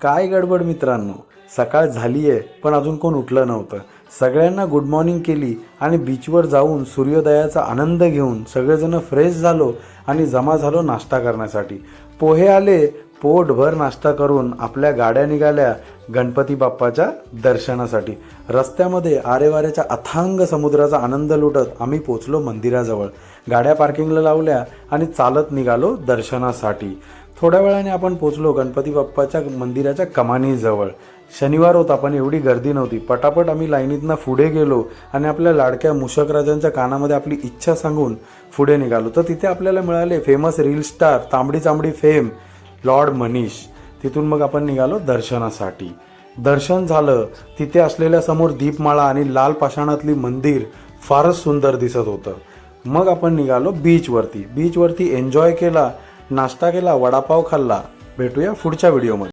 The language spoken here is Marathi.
काय गडबड मित्रांनो, सकाळ झाली आहे पण अजून कोण उठलं नव्हतं. सगळ्यांना गुड मॉर्निंग केली आणि बीचवर जाऊन सूर्योदयाचा आनंद घेऊन सगळेजण फ्रेश झालो आणि जमा झालो नाश्ता करण्यासाठी. पोहे आले, पोटभर नाश्ता करून आपल्या गाड्या निघाल्या गणपती बाप्पाच्या दर्शनासाठी. रस्त्यामध्ये आरेवाऱ्याच्या अथांग समुद्राचा आनंद लुटत आम्ही पोचलो मंदिराजवळ. गाड्या पार्किंगला लावल्या आणि चालत निघालो दर्शनासाठी. थोड्या वेळाने आपण पोचलो गणपती बाप्पाच्या मंदिराच्या कमानीजवळ. शनिवार होता पण एवढी गर्दी नव्हती. पटापट आम्ही लाईनीतनं पुढे गेलो आणि आपल्या लाडक्या मूषकराजांच्या कानामध्ये आपली इच्छा सांगून पुढे निघालो. तर तिथे आपल्याला मिळाले फेमस रील स्टार तांबडी चांबडी फेम लॉर्ड मनीष. तिथून मग आपण निघालो दर्शनासाठी. दर्शन झालं. तिथे असलेल्या समोर दीपमाळा आणि लाल पाषाणातली मंदिर फारच सुंदर दिसत होतं. मग आपण निघालो बीचवरती एन्जॉय केला, नाश्ता केला, वडापाव खाल्ला. भेटूया पुढच्या व्हिडिओमध्ये.